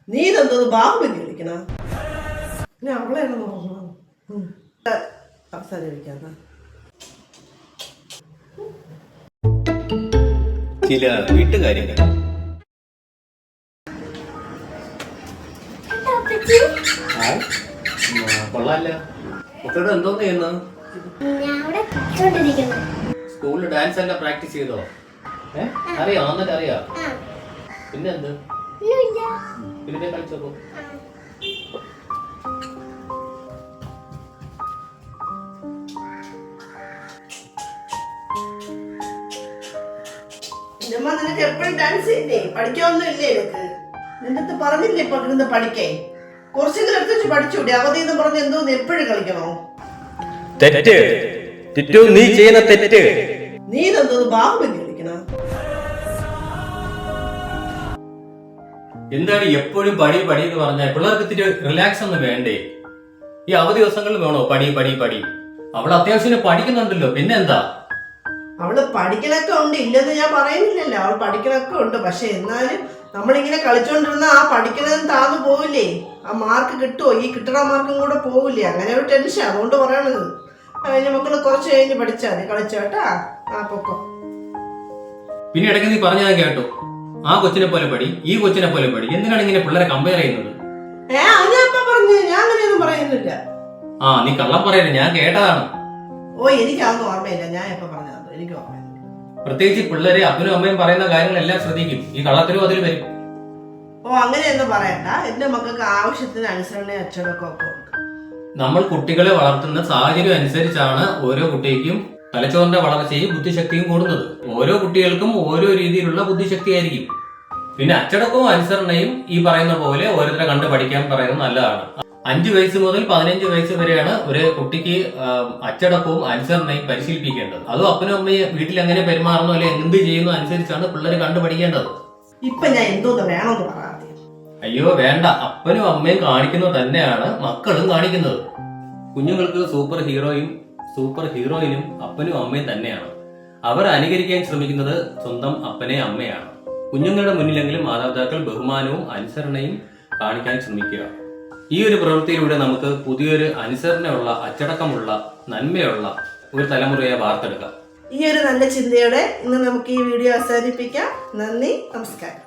നീ ഇതെന്തോന്ന് ബാഹുബലി കളിക്കണ? ഞാൻ അവളെയാണ് നോക്കണം. അവസാനം കളിക്കാത്ത ചില വീട്ടുകാര്യങ്ങൾ. കൊള്ളാല്ല. കുട്ടിയോട് എന്തോന്ന് ചെയ്യുന്നു? സ്കൂളിൽ ഡാൻസ് എല്ലാം പ്രാക്ടീസ് ചെയ്തോ? അറിയാം, എന്നിട്ട് അറിയാം. പിന്നെ എന്ത് പിന്നെ കളിച്ചോക്കോ. നിനക്ക് എപ്പോഴും ഡാൻസ് ചെയ്യണ്ടേ? പഠിക്കാനൊന്നും ഇല്ലേ നിനക്ക്? നിന്റെ അടുത്ത് പറഞ്ഞില്ലേ ഇപ്പൊ ഇരുന്ന് പഠിക്കേ? കുറച്ചെങ്കിലും എടുത്ത് വെച്ച് പഠിച്ചൂടെ? അവധി എന്ന് പറഞ്ഞ് എന്തോന്ന് എപ്പോഴും കളിക്കണോ? തെറ്റ് ടിറ്റു, നീ ചെയ്യുന്ന തെറ്റ്. നീ ഇതെന്തോന്ന് ബാഹുബലി കളിക്കണ? എന്താണ് എപ്പോഴും പടി പടി എന്ന് പറഞ്ഞാൽ പിള്ളേർക്ക് ഇത്തിരി റിലാക്സ് ഒന്നും വേണ്ടേ? ഈ അവധി ദിവസങ്ങളിൽ വേണോ പടി പടി പടി? അവൾ അത്യാവശ്യം പഠിക്കുന്നുണ്ടല്ലോ, പിന്നെ എന്താ? അവള് പഠിക്കലൊക്കെ ഉണ്ട്, ഇല്ലെന്ന് ഞാൻ പറയുന്നില്ലല്ലോ. അവൾ പഠിക്കലൊക്കെ ഉണ്ട്. പക്ഷെ എന്നാലും നമ്മളിങ്ങനെ കളിച്ചോണ്ടിരുന്ന ആ പഠിക്കണത് താന്നു പോവില്ലേ? ആ മാർക്ക് കിട്ടുമോ? ഈ കിട്ടണ മാർക്കും കൂടെ പോവില്ലേ? അങ്ങനെ ഒരു ടെൻഷൻ. അതുകൊണ്ട് പറയണത്. അതിന് മക്കള് കുറച്ച് കഴിഞ്ഞ് പഠിച്ചാൽ മതി. കളിച്ചോട്ടാ. ആ പൊക്കോ. പിന്നെ ഇടയ്ക്ക് നീ പറഞ്ഞാൽ കേട്ടോ, ആ കൊച്ചിനെ പോലെ പടി, ഈ കൊച്ചിനെ പോലെ പടി. എന്തിനാണ് ഇങ്ങനെ പിള്ളേരെ കമ്പയർ ചെയ്യുന്നത്? അത് ഞാൻ പറഞ്ഞു. ഞാൻ അങ്ങനെയൊന്നും പറയുന്നില്ല. നീ കള്ളം പറയരുത്, ഞാൻ കേട്ടതാണ്. എനിക്കതൊന്നും ഓർമ്മയില്ല. ഞാൻ എപ്പോ പറഞ്ഞത് എനിക്ക് ഓർമ്മയില്ല. പ്രത്യേകിച്ച് പിള്ളേരെ അപ്പനും അമ്മയും പറയുന്ന കാര്യങ്ങളെല്ലാം ശ്രദ്ധിക്കും. ഈ കള്ളത്തരവും അതിൽ വരും. അങ്ങനെയൊന്നും പറയണ്ട. എന്റെ മക്കൾക്ക് ആവശ്യത്തിന് അനുസരണ അച്ചടക്കം ഒക്കെ ഉണ്ട്. നമ്മൾ കുട്ടികളെ വളർത്തുന്ന സാഹചര്യം അനുസരിച്ചാണ് ഓരോ കുട്ടിക്കും തലച്ചോറിന്റെ വളർച്ചയും ബുദ്ധിശക്തിയും കൂടുന്നത്. ഓരോ കുട്ടികൾക്കും ഓരോ രീതിയിലുള്ള ബുദ്ധിശക്തി ആയിരിക്കും. പിന്നെ അച്ചടക്കവും അനുസരണയും ഈ പറയുന്ന പോലെ ഓരോരുത്തരെ കണ്ട് പഠിക്കാൻ പറയുന്നത് നല്ലതാണ്. 5 വയസ്സ് മുതൽ 15 വയസ്സ് വരെയാണ് ഒരു കുട്ടിക്ക് അച്ചടക്കവും അനുസരണയും പരിശീലിപ്പിക്കേണ്ടത്. അതും അപ്പനും അമ്മയും വീട്ടിൽ എങ്ങനെ പെരുമാറുന്നു അല്ലെങ്കിൽ എന്ത് ചെയ്യുന്നു അനുസരിച്ചാണ് പിള്ളേർ കണ്ടു പഠിക്കേണ്ടത്. ഇപ്പൊ ഞാൻ എന്തോന്ന് വേണമെന്ന് പറയാം. അയ്യോ വേണ്ട, അപ്പനും അമ്മയും കാണിക്കുന്നത് തന്നെയാണ് മക്കളും കാണിക്കുന്നത്. കുഞ്ഞുങ്ങൾക്ക് സൂപ്പർ ഹീറോയിനും അപ്പനും അമ്മയും തന്നെയാണ്. അവർ അനുകരിക്കാൻ ശ്രമിക്കുന്നത് സ്വന്തം അപ്പനെ അമ്മയാണ്. കുഞ്ഞുങ്ങളുടെ മുന്നിലെങ്കിലും മാതാപിതാക്കൾ ബഹുമാനവും അനുസരണയും കാണിക്കാൻ ശ്രമിക്കുക. ഈ ഒരു പ്രവൃത്തിയിലൂടെ നമുക്ക് പുതിയൊരു അനുസരണയുള്ള, അച്ചടക്കമുള്ള, നന്മയുള്ള ഒരു തലമുറയെ വാർത്തെടുക്കാം. ഈ ഒരു നല്ല ചിന്തയോടെ ഇന്ന് നമുക്ക് ഈ വീഡിയോ അവസാനിപ്പിക്കാം. നന്ദി, നമസ്കാരം.